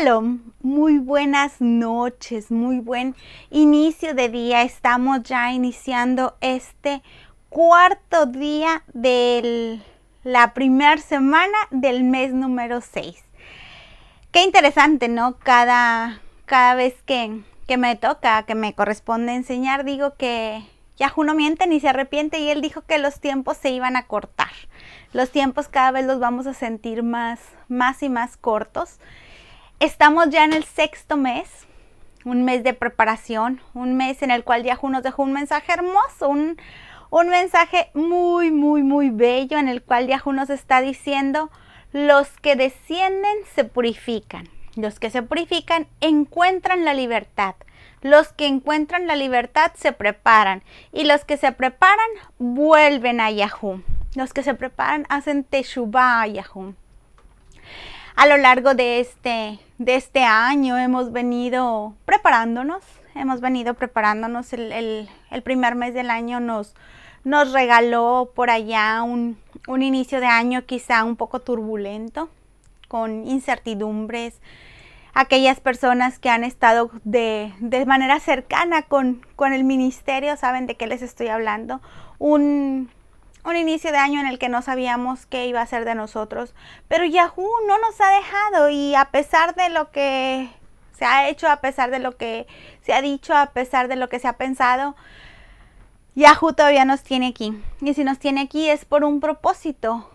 Shalom, muy buenas noches, muy buen inicio de día. Estamos ya iniciando este cuarto día de la primera semana del mes número 6. Qué interesante, ¿no? Cada vez que me toca, que me corresponde enseñar, digo que Yahú no miente ni se arrepiente, y él dijo que los tiempos se iban a cortar. Los tiempos cada vez los vamos a sentir más y más cortos. Estamos ya en el sexto mes, un mes de preparación, un mes en el cual Yahú nos dejó un mensaje hermoso, un mensaje muy bello, en el cual Yahú nos está diciendo: los que descienden se purifican, los que se purifican encuentran la libertad, los que encuentran la libertad se preparan, y los que se preparan vuelven a Yahú, los que se preparan hacen teshuvá a Yahú. A lo largo de este año hemos venido preparándonos. El primer mes del año nos regaló por allá un inicio de año quizá un poco turbulento, con incertidumbres. Aquellas personas que han estado de manera cercana con el ministerio saben de qué les estoy hablando. Un inicio de año en el que no sabíamos qué iba a ser de nosotros, pero Yahú no nos ha dejado, y a pesar de lo que se ha hecho, a pesar de lo que se ha dicho, a pesar de lo que se ha pensado, Yahú todavía nos tiene aquí, y si nos tiene aquí es por un propósito.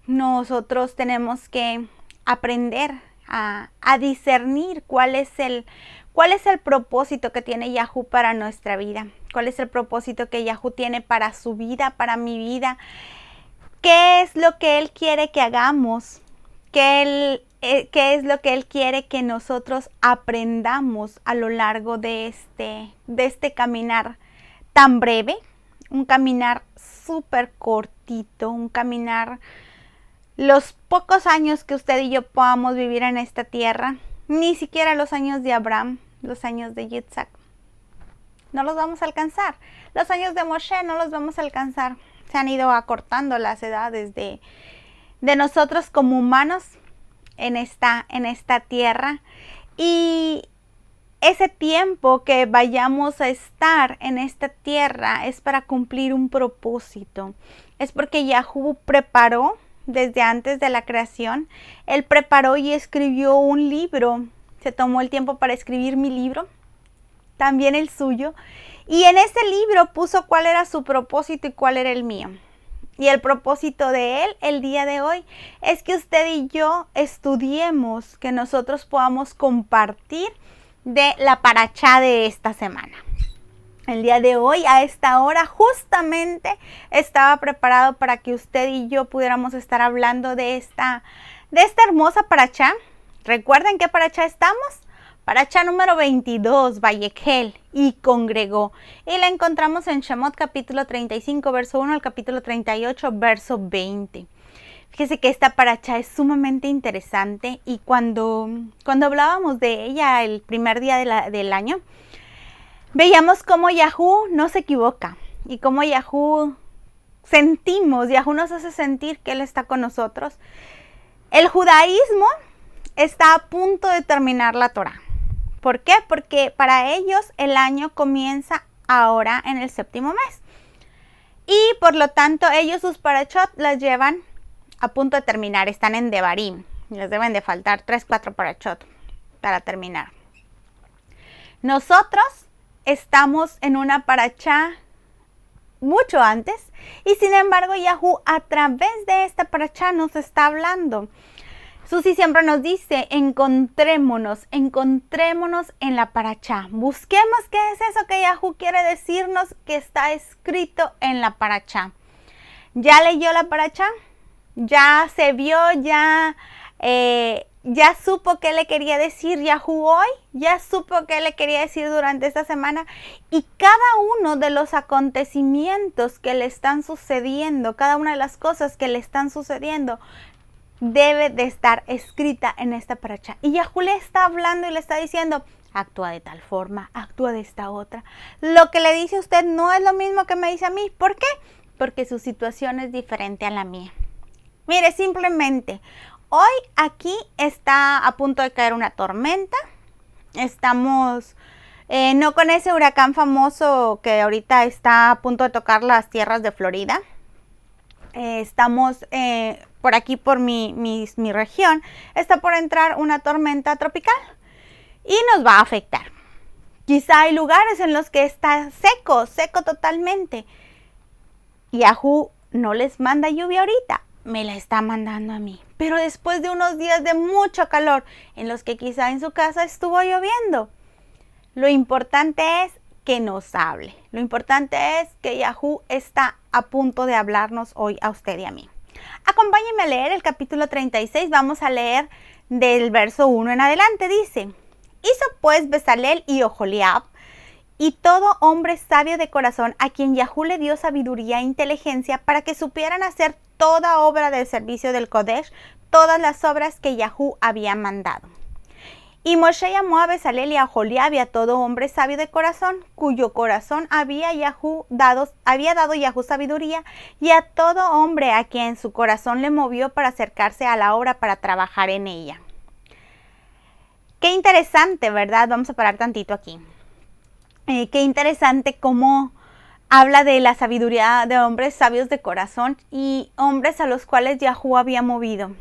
Nosotros tenemos que aprender a discernir cuál es el propósito que tiene Yahú para nuestra vida. ¿Cuál es el propósito que Yahú tiene para su vida, para mi vida? ¿Qué es lo que Él quiere que hagamos? ¿Qué es lo que Él quiere que nosotros aprendamos a lo largo de este caminar tan breve? Un caminar súper cortito, un caminar, los pocos años que usted y yo podamos vivir en esta tierra, ni siquiera los años de Abraham, los años de Yitzhak, no los vamos a alcanzar. Los años de Moshe no los vamos a alcanzar. Se han ido acortando las edades de nosotros como humanos en esta tierra. Y ese tiempo que vayamos a estar en esta tierra es para cumplir un propósito. Es porque Yahú preparó desde antes de la creación. Él preparó y escribió un libro. Se tomó el tiempo para escribir mi libro, también el suyo, y en ese libro puso cuál era su propósito y cuál era el mío. Y el propósito de él el día de hoy es que usted y yo estudiemos, que nosotros podamos compartir de la parashá de esta semana. El día de hoy, a esta hora, justamente estaba preparado para que usted y yo pudiéramos estar hablando de esta hermosa parashá. ¿Recuerden qué parashá estamos? Parashá número 22, Vayekhel, y congregó. Y la encontramos en Shemot capítulo 35, verso 1 al capítulo 38, verso 20. Fíjese que esta parashá es sumamente interesante, y cuando hablábamos de ella el primer día del año, veíamos cómo Yahú no se equivoca, y cómo Yahú nos hace sentir que Él está con nosotros. El judaísmo está a punto de terminar la Torá. ¿Por qué? Porque para ellos el año comienza ahora en el séptimo mes. Y por lo tanto ellos sus parashot las llevan a punto de terminar. Están en Devarim. Les deben de faltar 3-4 parashot para terminar. Nosotros estamos en una parashá mucho antes. Y sin embargo Yahú a través de esta parashá nos está hablando. Susi siempre nos dice: encontrémonos en la parashá. Busquemos qué es eso que Yahú quiere decirnos, que está escrito en la parashá. ¿Ya leyó la parashá? ¿Ya se vio? ¿Ya supo qué le quería decir Yahú hoy? ¿Ya supo qué le quería decir durante esta semana? Y cada uno de los acontecimientos que le están sucediendo, cada una de las cosas que le están sucediendo, debe de estar escrita en esta parashá. Y Yahú le está hablando y le está diciendo: actúa de tal forma, actúa de esta otra. Lo que le dice a usted no es lo mismo que me dice a mí. ¿Por qué? Porque su situación es diferente a la mía. Mire, simplemente hoy aquí está a punto de caer una tormenta. Estamos no con ese huracán famoso que ahorita está a punto de tocar las tierras de Florida. Estamos por aquí, por mi región, está por entrar una tormenta tropical y nos va a afectar. Quizá hay lugares en los que está seco totalmente. Yahoo no les manda lluvia ahorita, me la está mandando a mí. Pero después de unos días de mucho calor, en los que quizá en su casa estuvo lloviendo, lo importante es que nos hable. Lo importante es que Yahoo está a punto de hablarnos hoy a usted y a mí. Acompáñenme a leer el capítulo 36. Vamos a leer del verso 1 en adelante. Dice: hizo pues Bezalel y Oholiab y todo hombre sabio de corazón a quien Yahú le dio sabiduría e inteligencia para que supieran hacer toda obra del servicio del Kodesh, todas las obras que Yahú había mandado. Y Moshe llamó a Bezalel y a Oholiab y a todo hombre sabio de corazón, cuyo corazón había dado Yahú sabiduría, y a todo hombre a quien su corazón le movió para acercarse a la obra para trabajar en ella. Qué interesante, ¿verdad? Vamos a parar tantito aquí. Qué interesante cómo habla de la sabiduría de hombres sabios de corazón y hombres a los cuales Yahú había movido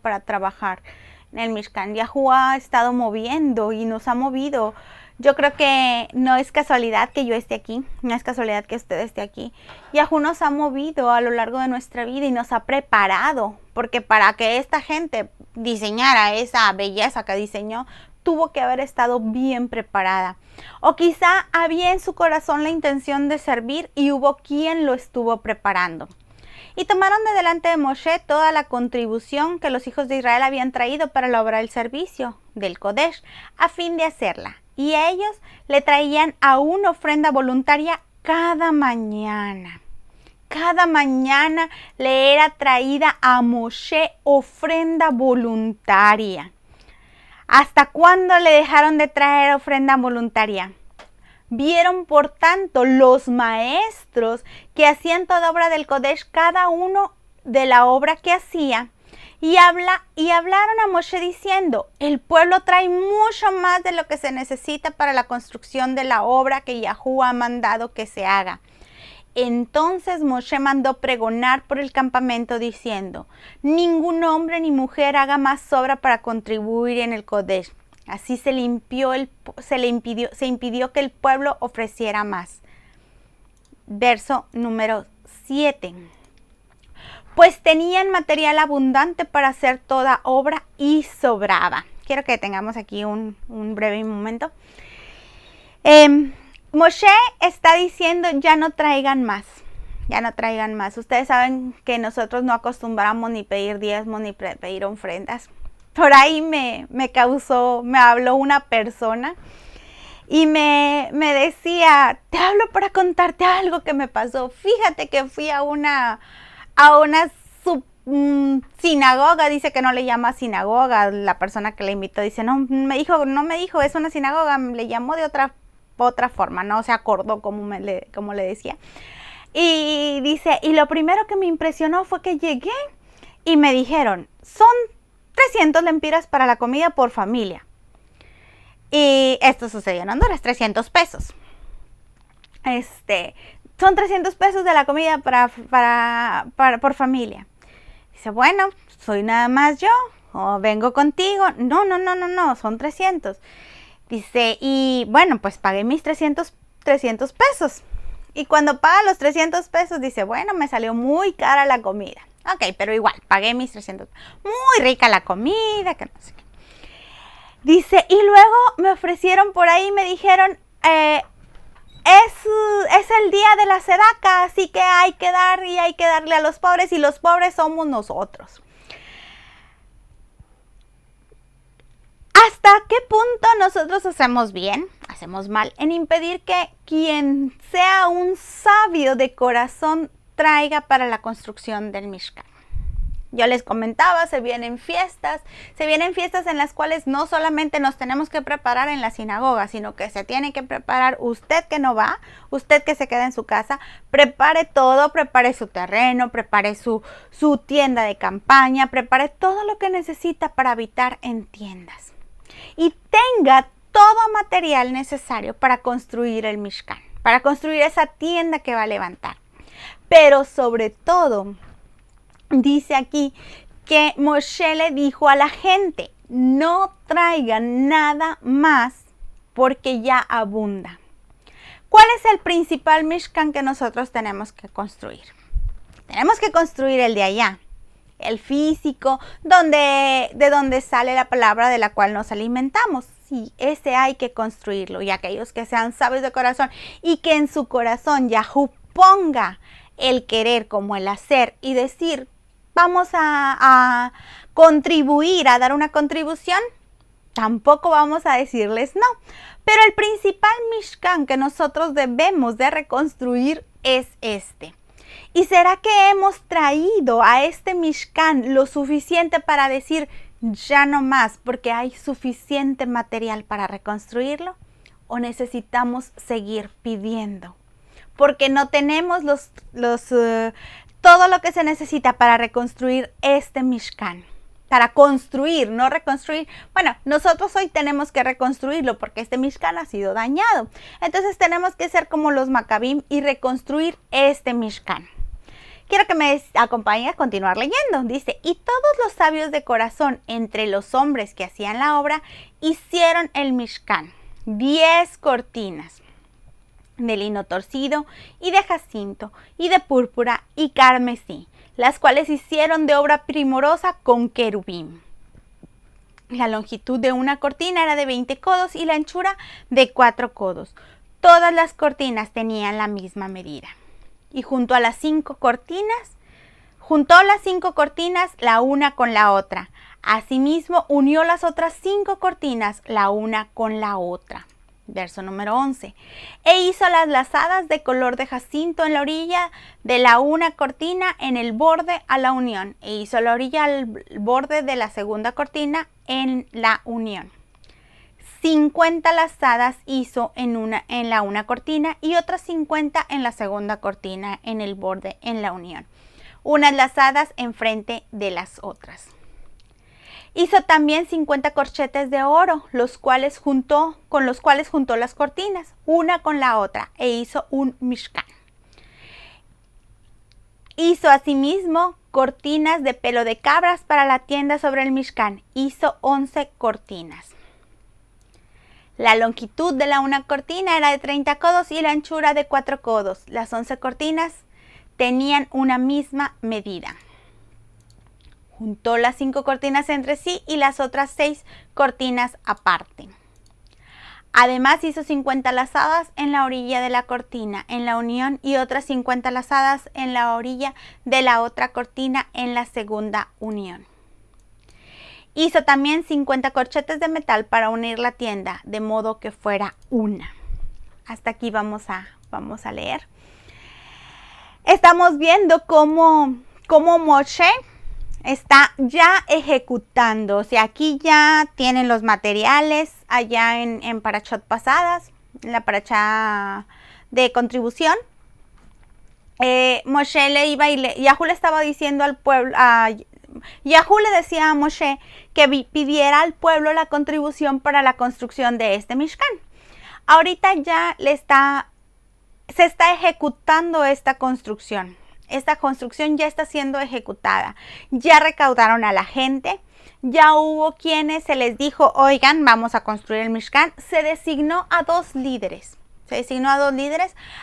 para trabajar en el Mishkan. Yahú ha estado moviendo y nos ha movido. Yo creo que no es casualidad que yo esté aquí, no es casualidad que usted esté aquí. Yahú nos ha movido a lo largo de nuestra vida y nos ha preparado, porque para que esta gente diseñara esa belleza que diseñó, tuvo que haber estado bien preparada. O quizá había en su corazón la intención de servir y hubo quien lo estuvo preparando. Y tomaron de delante de Moshe toda la contribución que los hijos de Israel habían traído para la obra del servicio del Kodesh, a fin de hacerla. Y ellos le traían aún ofrenda voluntaria cada mañana. Cada mañana le era traída a Moshe ofrenda voluntaria. ¿Hasta cuándo le dejaron de traer ofrenda voluntaria? Vieron, por tanto, los maestros que hacían toda obra del Kodesh, cada uno de la obra que hacía, y hablaron a Moshe diciendo: el pueblo trae mucho más de lo que se necesita para la construcción de la obra que Yahú ha mandado que se haga. Entonces Moshe mandó pregonar por el campamento diciendo: ningún hombre ni mujer haga más obra para contribuir en el Kodesh. Así se impidió que el pueblo ofreciera más. Verso número 7. Pues tenían material abundante para hacer toda obra y sobraba. Quiero que tengamos aquí un breve momento. Moshe está diciendo: ya no traigan más. Ya no traigan más. Ustedes saben que nosotros no acostumbramos ni pedir diezmos ni pedir ofrendas. Por ahí me habló una persona y me decía: te hablo para contarte algo que me pasó. Fíjate que fui a una sinagoga, dice que no le llama sinagoga, la persona que le invitó dice: no me dijo, es una sinagoga, le llamó de otra forma, no se acordó como le decía. Y dice, y lo primero que me impresionó fue que llegué y me dijeron: son 300 lempiras para la comida por familia. Y esto sucedió en Honduras, 300 pesos. Son 300 pesos de la comida por familia. Dice: bueno, soy nada más yo, o vengo contigo. No, son 300. Dice: y bueno, pues pagué mis 300 pesos. Y cuando paga los 300 pesos, dice: bueno, me salió muy cara la comida. Ok, pero igual, pagué mis 300. Muy rica la comida, que no sé qué. Dice, y luego me ofrecieron por ahí, me dijeron: es el día de la sedaca, así que hay que dar y hay que darle a los pobres, y los pobres somos nosotros. ¿Hasta qué punto nosotros hacemos bien, hacemos mal en impedir que quien sea un sabio de corazón traiga para la construcción del Mishkan? Yo les comentaba, se vienen fiestas en las cuales no solamente nos tenemos que preparar en la sinagoga, sino que se tiene que preparar usted que no va, usted que se queda en su casa, prepare todo, prepare su terreno, prepare su tienda de campaña, prepare todo lo que necesita para habitar en tiendas. Y tenga todo material necesario para construir el Mishkan, para construir esa tienda que va a levantar. Pero sobre todo, dice aquí que Moshe le dijo a la gente, no traigan nada más porque ya abunda. ¿Cuál es el principal Mishkan que nosotros tenemos que construir? Tenemos que construir el de allá, el físico, de donde sale la palabra de la cual nos alimentamos. Sí, ese hay que construirlo. Y aquellos que sean sabios de corazón y que en su corazón Yahú ponga el querer como el hacer y decir, vamos a contribuir, a dar una contribución, tampoco vamos a decirles no. Pero el principal Mishkan que nosotros debemos de reconstruir es este. ¿Y será que hemos traído a este Mishkan lo suficiente para decir ya no más porque hay suficiente material para reconstruirlo? ¿O necesitamos seguir pidiendo? Porque no tenemos todo lo que se necesita para reconstruir este Mishkan. Para construir, no reconstruir. Bueno, nosotros hoy tenemos que reconstruirlo porque este Mishkan ha sido dañado. Entonces tenemos que ser como los Maccabim y reconstruir este Mishkan. Quiero que me acompañen a continuar leyendo. Dice, y todos los sabios de corazón entre los hombres que hacían la obra hicieron el Mishkan, 10 cortinas de lino torcido y de jacinto y de púrpura y carmesí, las cuales hicieron de obra primorosa con querubín. La longitud de una cortina era de 20 codos y la anchura de 4 codos. Todas las cortinas tenían la misma medida. Y juntó las 5 cortinas la una con la otra. Asimismo, unió las otras 5 cortinas la una con la otra. Verso número 11. E hizo las lazadas de color de jacinto en la orilla de la una cortina en el borde a la unión. E hizo la orilla al borde de la segunda cortina en la unión. 50 lazadas hizo en la una cortina y otras 50 en la segunda cortina en el borde en la unión. Unas lazadas enfrente de las otras. Hizo también 50 corchetes de oro, con los cuales juntó las cortinas, una con la otra, e hizo un Mishkan. Hizo asimismo cortinas de pelo de cabras para la tienda sobre el Mishkan. Hizo 11 cortinas. La longitud de la una cortina era de 30 codos y la anchura de 4 codos. Las 11 cortinas tenían una misma medida. Juntó las 5 cortinas entre sí y las otras 6 cortinas aparte. Además hizo 50 lazadas en la orilla de la cortina en la unión y otras 50 lazadas en la orilla de la otra cortina en la segunda unión. Hizo también 50 corchetes de metal para unir la tienda, de modo que fuera una. Hasta aquí vamos a leer. Estamos viendo cómo Moshe está ya ejecutando. O sea, aquí ya tienen los materiales, allá en parashot pasadas, en la parashá de contribución. Moshe Yahú le estaba diciendo al pueblo, Yahú le decía a Moshe que pidiera al pueblo la contribución para la construcción de este Mishkan. Ahorita ya se está ejecutando esta construcción. Esta construcción ya está siendo ejecutada. Ya recaudaron a la gente. Ya hubo quienes se les dijo, oigan, vamos a construir el Mishkan. Se designó a 2 líderes.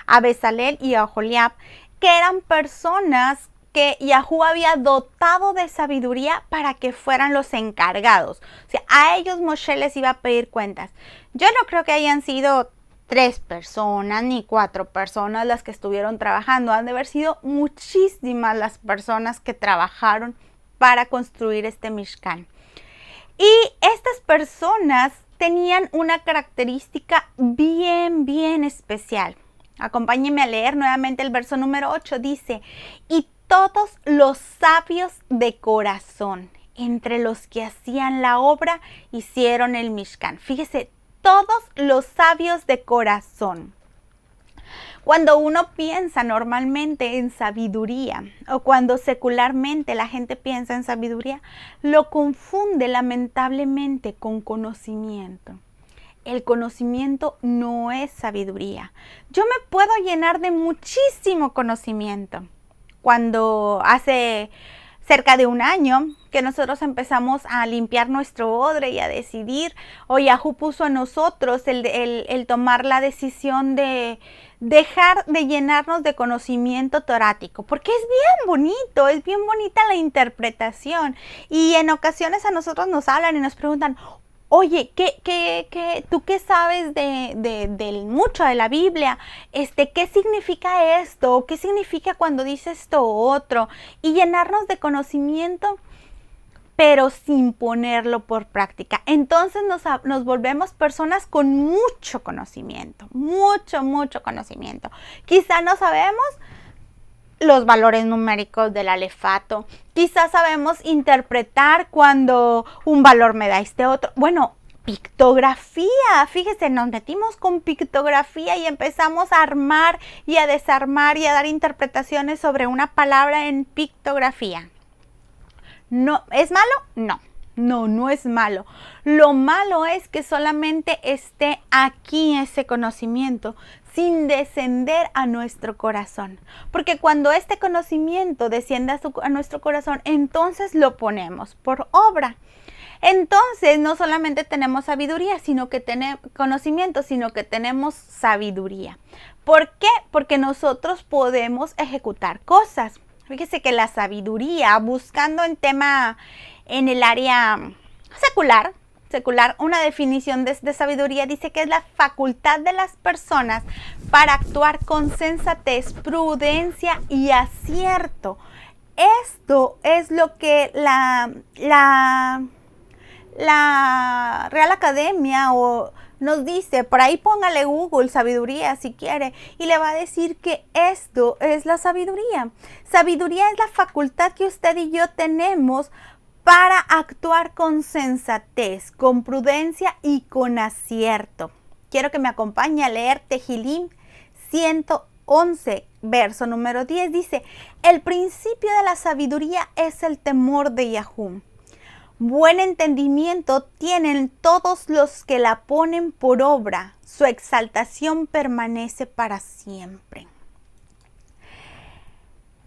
A Bezalel y a Oholiab, que eran personas que Yahú había dotado de sabiduría para que fueran los encargados. O sea, a ellos Moshe les iba a pedir cuentas. Yo no creo que hayan sido 3 personas ni 4 personas las que estuvieron trabajando. Han de haber sido muchísimas las personas que trabajaron para construir este Mishkan. Y estas personas tenían una característica bien especial. Acompáñenme a leer nuevamente el verso número 8. Dice, y todos los sabios de corazón, entre los que hacían la obra, hicieron el Mishkan. Fíjese, todos los sabios de corazón. Cuando uno piensa normalmente en sabiduría o cuando secularmente la gente piensa en sabiduría, lo confunde lamentablemente con conocimiento. El conocimiento no es sabiduría. Yo me puedo llenar de muchísimo conocimiento. Cuando hace cerca de un año que nosotros empezamos a limpiar nuestro odre y a decidir, o Yahoo puso a nosotros el tomar la decisión de dejar de llenarnos de conocimiento torático, porque es bien bonito, es bien bonita la interpretación, y en ocasiones a nosotros nos hablan y nos preguntan, oye, ¿tú qué sabes de mucho de la Biblia? ¿Qué significa esto? ¿Qué significa cuando dice esto otro? Y llenarnos de conocimiento, pero sin ponerlo por práctica. Entonces nos volvemos personas con mucho conocimiento, mucho conocimiento. Quizá no sabemos los valores numéricos del alefato. Quizás sabemos interpretar cuando un valor me da este otro. Bueno, pictografía. Fíjese, nos metimos con pictografía y empezamos a armar y a desarmar y a dar interpretaciones sobre una palabra en pictografía. ¿No es malo? No es malo. Lo malo es que solamente esté aquí ese conocimiento, sin descender a nuestro corazón. Porque cuando este conocimiento desciende a nuestro corazón, entonces lo ponemos por obra. Entonces no solamente tenemos sabiduría, sino que tenemos conocimiento, sino que tenemos sabiduría. ¿Por qué? Porque nosotros podemos ejecutar cosas. Fíjese que la sabiduría, buscando en el área secular, una definición de sabiduría dice que es la facultad de las personas para actuar con sensatez, prudencia y acierto. Esto es lo que la Real Academia nos dice. Por ahí póngale Google sabiduría si quiere y le va a decir que esto es la sabiduría. Sabiduría es la facultad que usted y yo tenemos para actuar con sensatez, con prudencia y con acierto. Quiero que me acompañe a leer Tehilim 111, verso número 10. Dice, el principio de la sabiduría es el temor de Yahú. Buen entendimiento tienen todos los que la ponen por obra. Su exaltación permanece para siempre.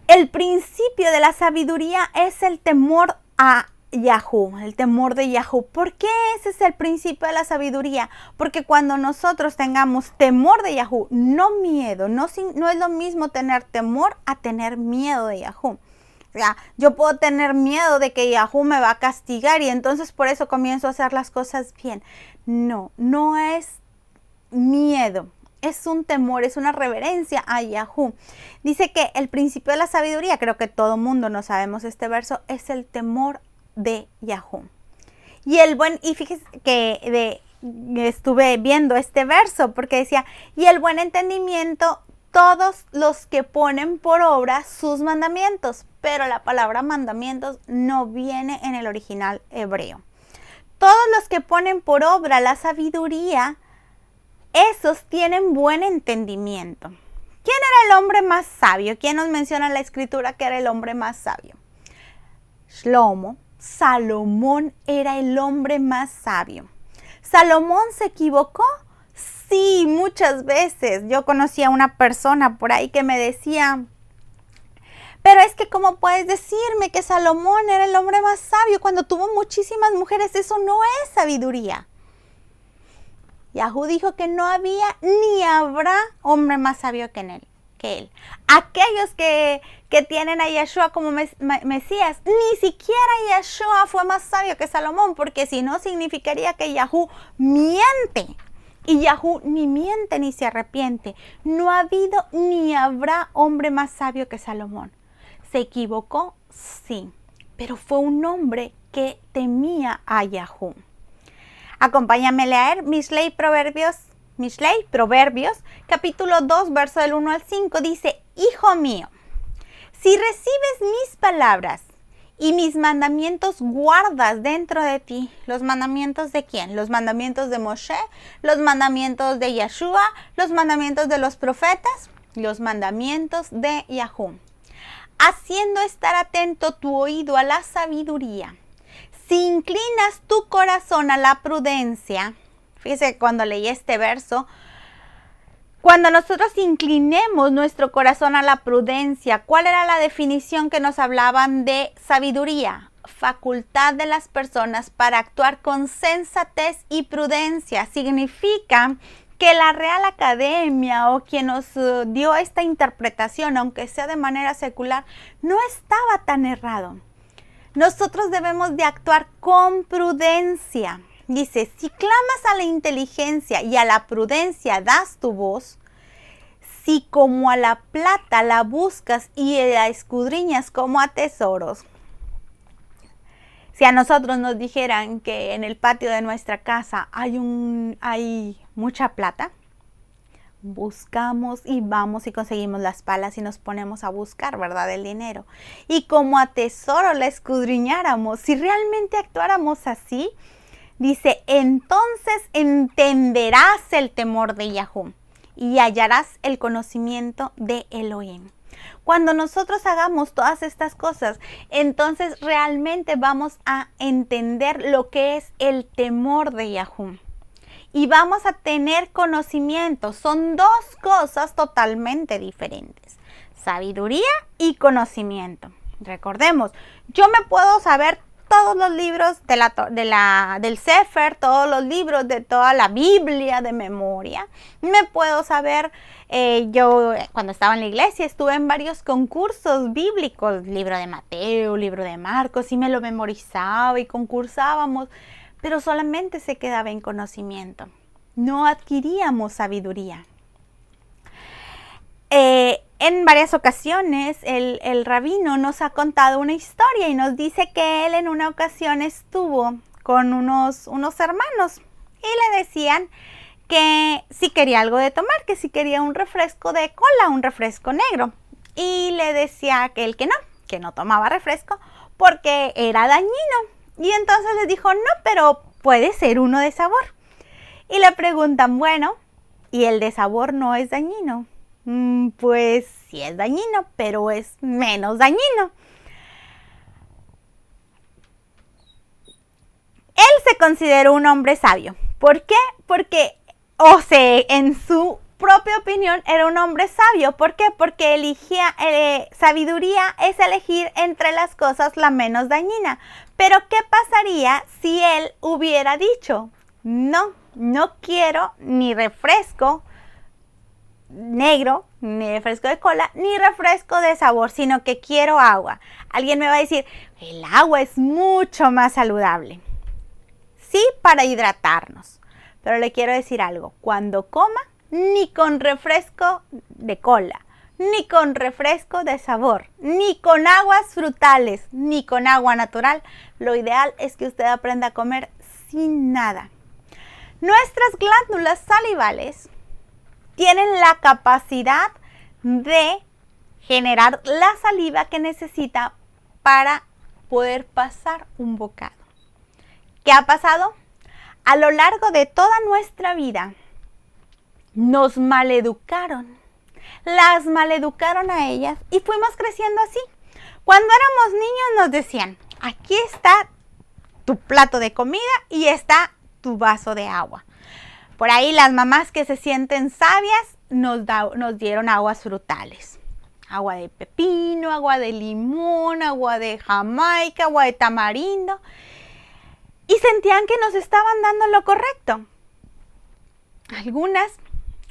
El principio de la sabiduría es el temor a Yahú, el temor de Yahú. ¿Por qué ese es el principio de la sabiduría? Porque cuando nosotros tengamos temor de Yahú, no miedo, no es lo mismo tener temor a tener miedo de Yahú. O sea, yo puedo tener miedo de que Yahú me va a castigar y entonces por eso comienzo a hacer las cosas bien. No es miedo, es un temor, es una reverencia a Yahú. Dice que el principio de la sabiduría, creo que todo mundo no sabemos este verso, es el temor de Yahú. Y fíjese que estuve viendo este verso porque decía, y el buen entendimiento, todos los que ponen por obra sus mandamientos, pero la palabra mandamientos no viene en el original hebreo. Todos los que ponen por obra la sabiduría, esos tienen buen entendimiento. ¿Quién era el hombre más sabio? ¿Quién nos menciona en la escritura que era el hombre más sabio? Shlomo, Salomón era el hombre más sabio. ¿Salomón se equivocó? Sí, muchas veces. Yo conocí a una persona por ahí que me decía, pero es que ¿cómo puedes decirme que Salomón era el hombre más sabio cuando tuvo muchísimas mujeres? Eso no es sabiduría. Yahú dijo que no había ni habrá hombre más sabio que él. Aquellos que tienen a Yeshua como Mesías, ni siquiera Yeshua fue más sabio que Salomón, porque si no significaría que Yahú miente. Y Yahú ni miente ni se arrepiente. No ha habido ni habrá hombre más sabio que Salomón. ¿Se equivocó? Sí, pero fue un hombre que temía a Yahú. Acompáñame a leer Mishlei Proverbios, capítulo 2, verso del 1 al 5. Dice, hijo mío, Si recibes mis palabras y mis mandamientos guardas dentro de ti. ¿Los mandamientos de quién? Los mandamientos de Moshe, los mandamientos de Yeshua, los mandamientos de los profetas, los mandamientos de Yahú. Haciendo estar atento tu oído a la sabiduría. Si inclinas tu corazón a la prudencia, fíjese que cuando leí este verso, cuando nosotros inclinemos nuestro corazón a la prudencia, ¿cuál era la definición que nos hablaban de sabiduría? Facultad de las personas para actuar con sensatez y prudencia. Significa que la Real Academia o quien nos dio esta interpretación, aunque sea de manera secular, no estaba tan errado. Nosotros debemos de actuar con prudencia. Dice, si clamas a la inteligencia y a la prudencia das tu voz, si como a la plata la buscas y la escudriñas como a tesoros. Si a nosotros nos dijeran que en el patio de nuestra casa hay mucha plata, buscamos y vamos y conseguimos las palas y nos ponemos a buscar, ¿verdad? El dinero. Y como a tesoro la escudriñáramos, si realmente actuáramos así, dice, entonces entenderás el temor de Yahú y hallarás el conocimiento de Elohim. Cuando nosotros hagamos todas estas cosas, entonces realmente vamos a entender lo que es el temor de Yahú. Y vamos a tener conocimiento. Son dos cosas totalmente diferentes. Sabiduría y conocimiento. Recordemos, yo me puedo saber todos los libros del Sefer, todos los libros de toda la Biblia de memoria. Me puedo saber, yo cuando estaba en la iglesia estuve en varios concursos bíblicos, libro de Mateo, libro de Marcos, y me lo memorizaba y concursábamos, pero solamente se quedaba en conocimiento. No adquiríamos sabiduría. En varias ocasiones el rabino nos ha contado una historia y nos dice que él en una ocasión estuvo con unos hermanos y le decían que si quería algo de tomar, que si quería un refresco de cola, un refresco negro. Y le decía que él que no tomaba refresco porque era dañino. Y entonces les dijo, no, pero puede ser uno de sabor. Y le preguntan, bueno, ¿y el de sabor no es dañino? Pues sí es dañino, pero es menos dañino. Él se consideró un hombre sabio. ¿Por qué? Porque, en su propia opinión, era un hombre sabio. ¿Por qué? Porque elegía, sabiduría es elegir entre las cosas la menos dañina. Pero ¿qué pasaría si él hubiera dicho, no quiero ni refresco negro, ni refresco de cola, ni refresco de sabor, sino que quiero agua? Alguien me va a decir, el agua es mucho más saludable. Sí, para hidratarnos. Pero le quiero decir algo, cuando coma, ni con refresco de cola, ni con refresco de sabor, ni con aguas frutales, ni con agua natural. Lo ideal es que usted aprenda a comer sin nada. Nuestras glándulas salivales tienen la capacidad de generar la saliva que necesita para poder pasar un bocado. ¿Qué ha pasado? A lo largo de toda nuestra vida nos maleducaron. Las maleducaron a ellas y fuimos creciendo así. Cuando éramos niños nos decían, aquí está tu plato de comida y está tu vaso de agua. Por ahí las mamás que se sienten sabias nos dieron aguas frutales. Agua de pepino, agua de limón, agua de jamaica, agua de tamarindo. Y sentían que nos estaban dando lo correcto.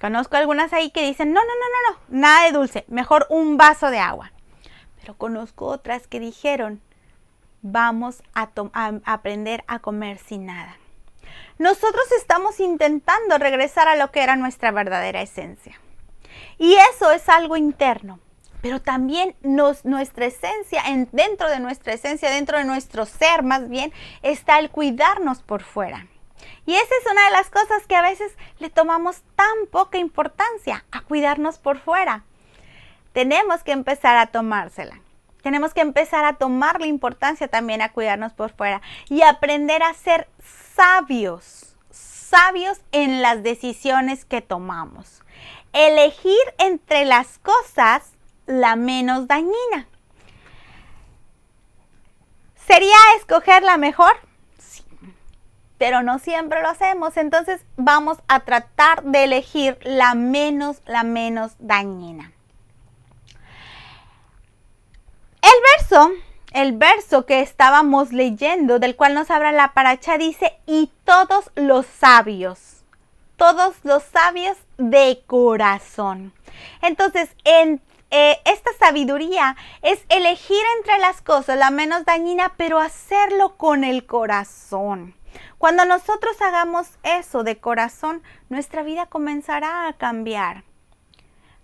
Conozco algunas ahí que dicen, no, nada de dulce, mejor un vaso de agua. Pero conozco otras que dijeron, vamos a aprender a comer sin nada. Nosotros estamos intentando regresar a lo que era nuestra verdadera esencia. Y eso es algo interno. Pero también nuestra esencia, dentro de nuestra esencia, dentro de nuestro ser más bien, está el cuidarnos por fuera. Y esa es una de las cosas que a veces le tomamos tan poca importancia, a cuidarnos por fuera. Tenemos que empezar a tomársela. Tenemos que empezar a tomar la importancia también a cuidarnos por fuera y aprender a ser sabios en las decisiones que tomamos. Elegir entre las cosas la menos dañina. ¿Sería escoger la mejor? Sí, pero no siempre lo hacemos. Entonces vamos a tratar de elegir la menos dañina. El verso que estábamos leyendo, del cual nos habla la paracha, dice: y todos los sabios de corazón. Entonces, esta sabiduría es elegir entre las cosas la menos dañina, pero hacerlo con el corazón. Cuando nosotros hagamos eso de corazón, nuestra vida comenzará a cambiar.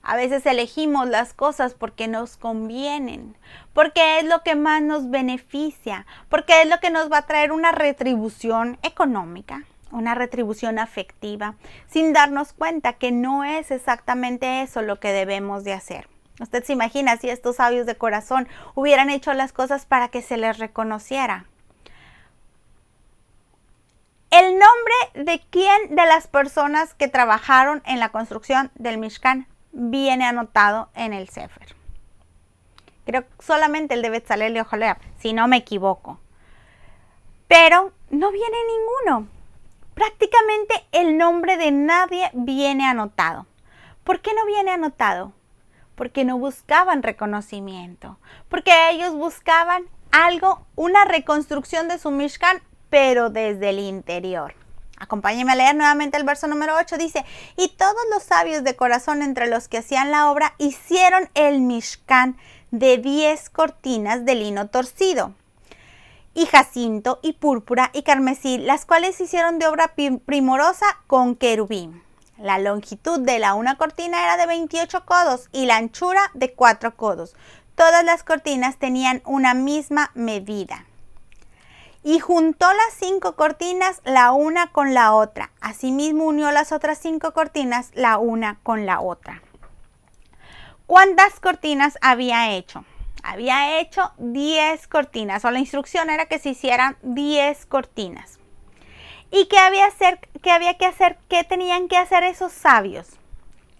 A veces elegimos las cosas porque nos convienen, porque es lo que más nos beneficia, porque es lo que nos va a traer una retribución económica, una retribución afectiva, sin darnos cuenta que no es exactamente eso lo que debemos de hacer. Usted se imagina si estos sabios de corazón hubieran hecho las cosas para que se les reconociera. El nombre de quién de las personas que trabajaron en la construcción del Mishkan viene anotado en el Sefer. Creo que solamente el de Betzalel y Oholiab, si no me equivoco. Pero no viene ninguno. Prácticamente el nombre de nadie viene anotado. ¿Por qué no viene anotado? Porque no buscaban reconocimiento. Porque ellos buscaban algo, una reconstrucción de su Mishkan, pero desde el interior. Acompáñenme a leer nuevamente el verso número 8. Dice: y todos los sabios de corazón entre los que hacían la obra hicieron el Mishkan de 10 cortinas de lino torcido, y jacinto, y púrpura, y carmesí, las cuales hicieron de obra primorosa con querubín. La longitud de la una cortina era de 28 codos y la anchura de 4 codos. Todas las cortinas tenían una misma medida. Y juntó las 5 cortinas la una con la otra. Asimismo unió las otras 5 cortinas la una con la otra. ¿Cuántas cortinas había hecho? Había hecho 10 cortinas, o la instrucción era que se hicieran 10 cortinas. ¿Y qué había que hacer? ¿Qué tenían que hacer esos sabios?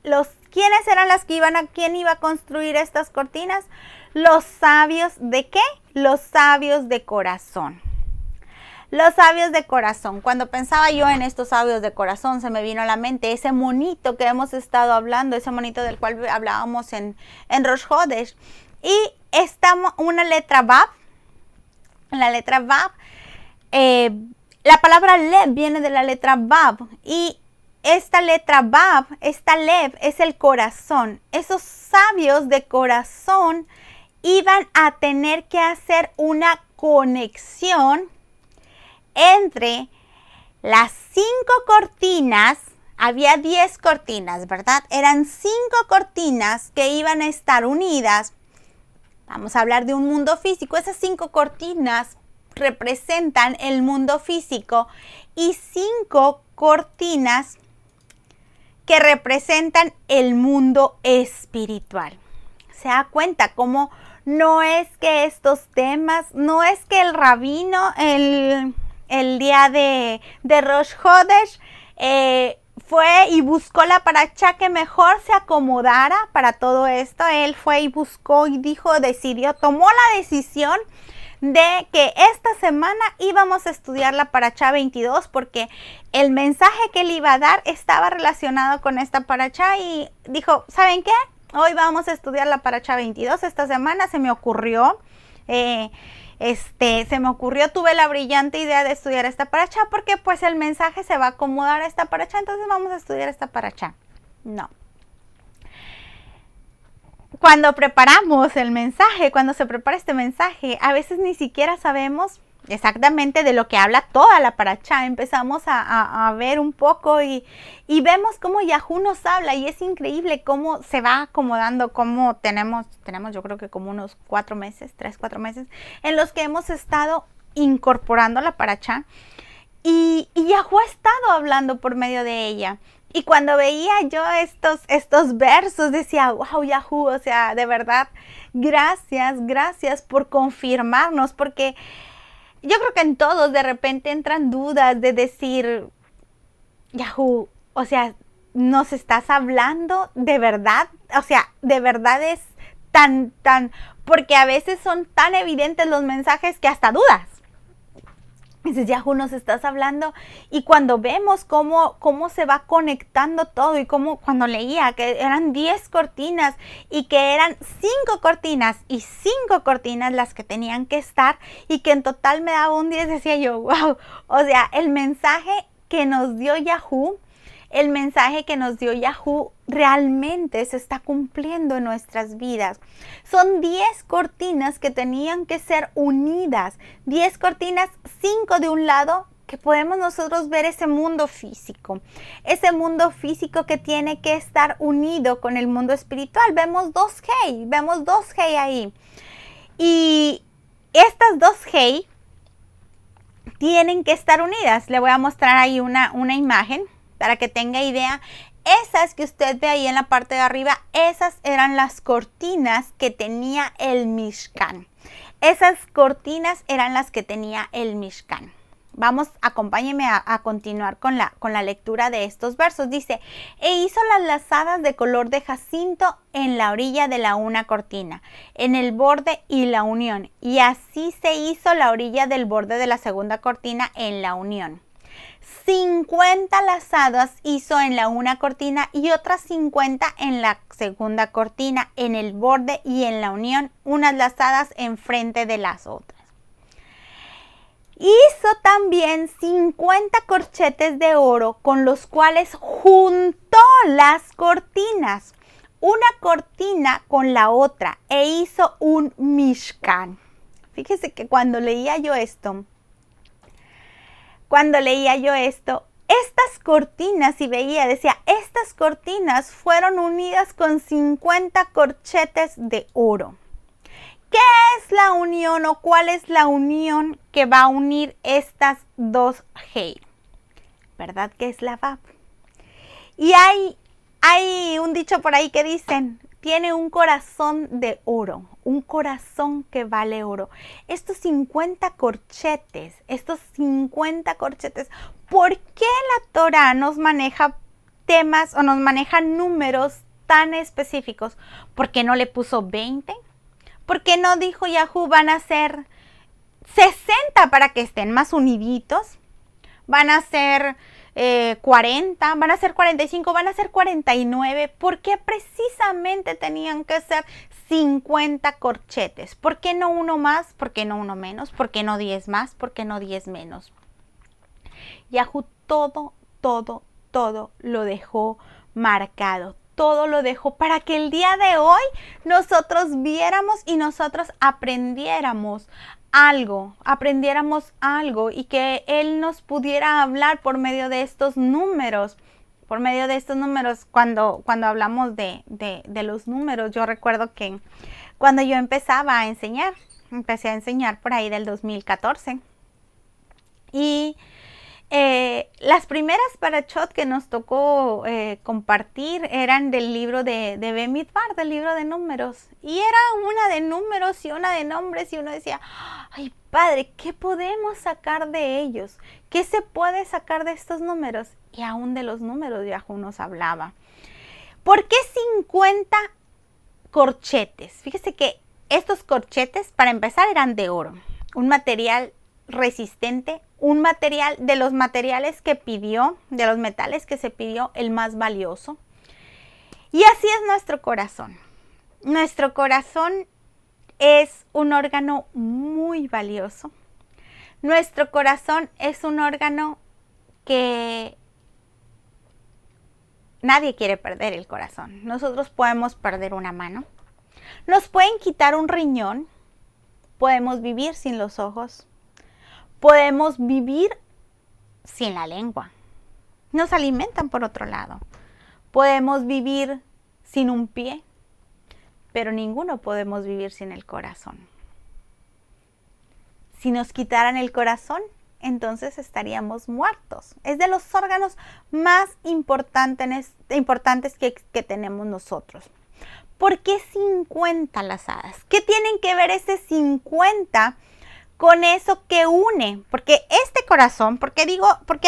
¿Quiénes eran quién iba a construir estas cortinas? Los sabios ¿de qué? Los sabios de corazón. Los sabios de corazón. Cuando pensaba yo en estos sabios de corazón, se me vino a la mente ese monito que hemos estado hablando, ese monito del cual hablábamos en Rosh Hodesh. Y está una letra Vav. La letra Vav, la palabra Lev viene de la letra Vav. Y esta letra Vav, esta Lev, es el corazón. Esos sabios de corazón iban a tener que hacer una conexión entre las 5 cortinas. Había 10 cortinas, ¿verdad? Eran 5 cortinas que iban a estar unidas. Vamos a hablar de un mundo físico. Esas 5 cortinas representan el mundo físico y 5 cortinas que representan el mundo espiritual. Se da cuenta cómo no es que estos temas, no es que el rabino, el día de Rosh Hodesh, fue y buscó la paracha que mejor se acomodara para todo esto. Él fue y buscó y tomó la decisión de que esta semana íbamos a estudiar la paracha 22 porque el mensaje que él iba a dar estaba relacionado con esta paracha y dijo, ¿saben qué? Hoy vamos a estudiar la paracha 22. Esta semana se me ocurrió, tuve la brillante idea de estudiar esta paracha porque pues el mensaje se va a acomodar a esta paracha, entonces vamos a estudiar esta paracha. No. Cuando preparamos el mensaje, cuando se prepara este mensaje, a veces ni siquiera sabemos exactamente de lo que habla toda la paracha. Empezamos a ver un poco y vemos cómo Yahú nos habla y es increíble cómo se va acomodando, cómo tenemos yo creo que como unos 4 meses, 3-4 meses, en los que hemos estado incorporando la paracha y Yahú ha estado hablando por medio de ella. Y cuando veía yo estos versos, decía, wow, Yahoo, o sea, de verdad, gracias por confirmarnos, porque yo creo que en todos de repente entran dudas de decir, Yahoo, o sea, ¿nos estás hablando de verdad? O sea, de verdad es tan, porque a veces son tan evidentes los mensajes que hasta dudas. Dices, Yahoo, nos estás hablando. Y cuando vemos cómo se va conectando todo y cómo cuando leía que eran 10 cortinas y que eran 5 cortinas y 5 cortinas las que tenían que estar y que en total me daba un 10, decía yo, wow. O sea, el mensaje que nos dio Yahoo, realmente se está cumpliendo en nuestras vidas. Son 10 cortinas que tenían que ser unidas. 10 cortinas, 5 de un lado, que podemos nosotros ver ese mundo físico. Ese mundo físico que tiene que estar unido con el mundo espiritual. Vemos dos Hei ahí. Y estas dos Hei tienen que estar unidas. Le voy a mostrar ahí una imagen para que tenga idea. Esas que usted ve ahí en la parte de arriba, esas eran las cortinas que tenía el Mishkan. Esas cortinas eran las que tenía el Mishkan. Vamos, acompáñenme a continuar con la lectura de estos versos. Dice, e hizo las lazadas de color de jacinto en la orilla de la una cortina, en el borde y la unión. Y así se hizo la orilla del borde de la segunda cortina en la unión. 50 lazadas hizo en la una cortina y otras 50 en la segunda cortina, en el borde y en la unión, unas lazadas enfrente de las otras. Hizo también 50 corchetes de oro con los cuales juntó las cortinas, una cortina con la otra, e hizo un Mishkan. Fíjese que cuando leía yo esto, estas cortinas, y veía, decía, estas cortinas fueron unidas con 50 corchetes de oro. ¿Qué es la unión o cuál es la unión que va a unir estas dos Hei? ¿Verdad que es la Vav? Y hay un dicho por ahí que dicen, tiene un corazón de oro, un corazón que vale oro. Estos 50 corchetes, ¿por qué la Torah nos maneja temas o nos maneja números tan específicos? ¿Por qué no le puso 20? ¿Por qué no dijo Yahoo van a ser 60 para que estén más uniditos? Van a ser 40, van a ser 45, van a ser 49. ¿Por qué precisamente tenían que ser 50 corchetes? ¿Por qué no uno más? ¿Por qué no uno menos? ¿Por qué no 10 más? ¿Por qué no 10 menos? Yahoo todo lo dejó marcado. Todo lo dejó para que el día de hoy nosotros viéramos y nosotros aprendiéramos algo y que Él nos pudiera hablar por medio de estos números. Cuando hablamos de los números, yo recuerdo que cuando yo empecé a enseñar por ahí del 2014. Y las primeras parashot que nos tocó compartir eran del libro de Bemidbar, del libro de números. Y era una de números y una de nombres, y uno decía, ay Padre, ¿qué podemos sacar de ellos? ¿Qué se puede sacar de estos números? Y aún de los números Yahoo nos hablaba. ¿Por qué 50 corchetes? Fíjese que estos corchetes, para empezar, eran de oro, un material resistente, un material de los materiales que pidió, de los metales que se pidió, el más valioso. Y así es nuestro corazón. Nuestro corazón es un órgano muy valioso. Nuestro corazón es un órgano que nadie quiere perder el corazón. Nosotros podemos perder una mano, nos pueden quitar un riñón, podemos vivir sin los ojos, podemos vivir sin la lengua. Nos alimentan por otro lado. Podemos vivir sin un pie, pero ninguno podemos vivir sin el corazón. Si nos quitaran el corazón, entonces estaríamos muertos. Es de los órganos más importantes que tenemos nosotros. ¿Por qué 50 lazadas? ¿Qué tienen que ver ese 50 con eso que une? Porque este corazón, porque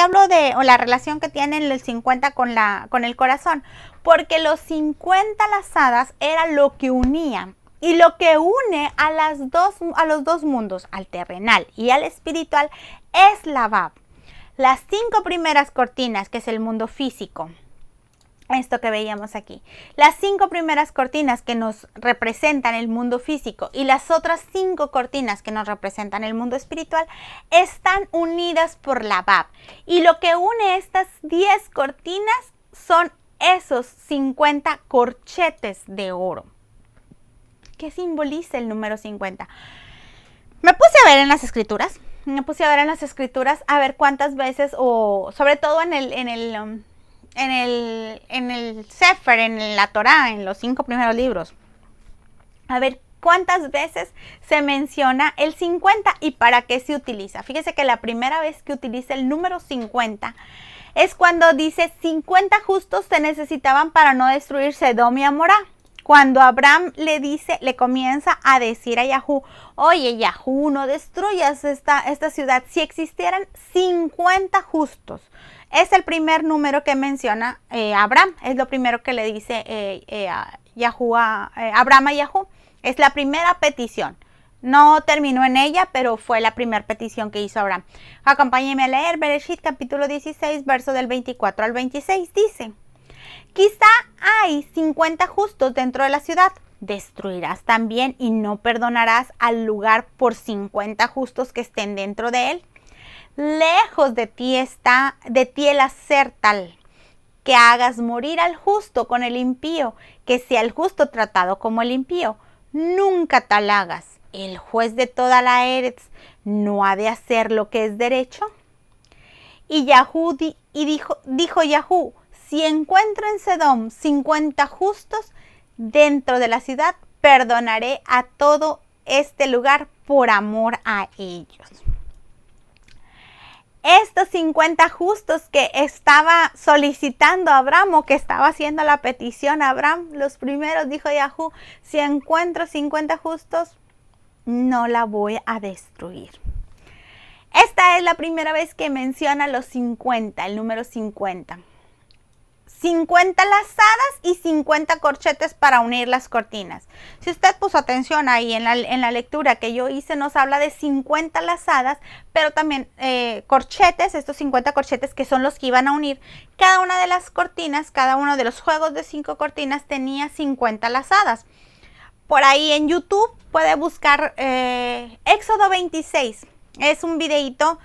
hablo de la relación que tiene el 50 con el corazón, porque los 50 lazadas era lo que unía. Y lo que une a los dos mundos, al terrenal y al espiritual, es la Bab. Las 5 primeras cortinas, que es el mundo físico, esto que veíamos aquí, las 5 primeras cortinas que nos representan el mundo físico y las otras 5 cortinas que nos representan el mundo espiritual, están unidas por la Bab. Y lo que une estas 10 cortinas son esos 50 corchetes de oro. ¿Qué simboliza el número 50? Me puse a ver en las escrituras, a ver cuántas veces, o sobre todo en el Sefer, en la Torá, en los 5 primeros libros, a ver cuántas veces se menciona el 50 y para qué se utiliza. Fíjese que la primera vez que utiliza el número 50 es cuando dice 50 justos se necesitaban para no destruir Sedom y Amorá. Cuando Abraham le comienza a decir a Yahú, oye Yahú, no destruyas esta ciudad. Si existieran 50 justos, es el primer número que menciona Abraham, es lo primero que le dice Abraham a Yahú. Es la primera petición. No terminó en ella, pero fue la primera petición que hizo Abraham. Acompáñenme a leer Bereshit capítulo 16, verso del 24 al 26, dice: quizá hay 50 justos dentro de la ciudad. Destruirás también y no perdonarás al lugar por 50 justos que estén dentro de él. Lejos de ti el hacer tal que hagas morir al justo con el impío, que sea el justo tratado como el impío. Nunca tal hagas. El juez de toda la Eretz no ha de hacer lo que es derecho. Y dijo Yahú: si encuentro en Sedom 50 justos dentro de la ciudad, perdonaré a todo este lugar por amor a ellos. Estos 50 justos que estaba solicitando Abraham, o que estaba haciendo la petición a Abraham, los primeros, dijo Yahú: si encuentro 50 justos, no la voy a destruir. Esta es la primera vez que menciona los 50, el número 50. 50 lazadas y 50 corchetes para unir las cortinas. Si usted puso atención ahí en la lectura que yo hice, nos habla de 50 lazadas, pero también corchetes, estos 50 corchetes que son los que iban a unir. Cada una de las cortinas, cada uno de los juegos de 5 cortinas tenía 50 lazadas. Por ahí en YouTube puede buscar Éxodo 26. Es un videito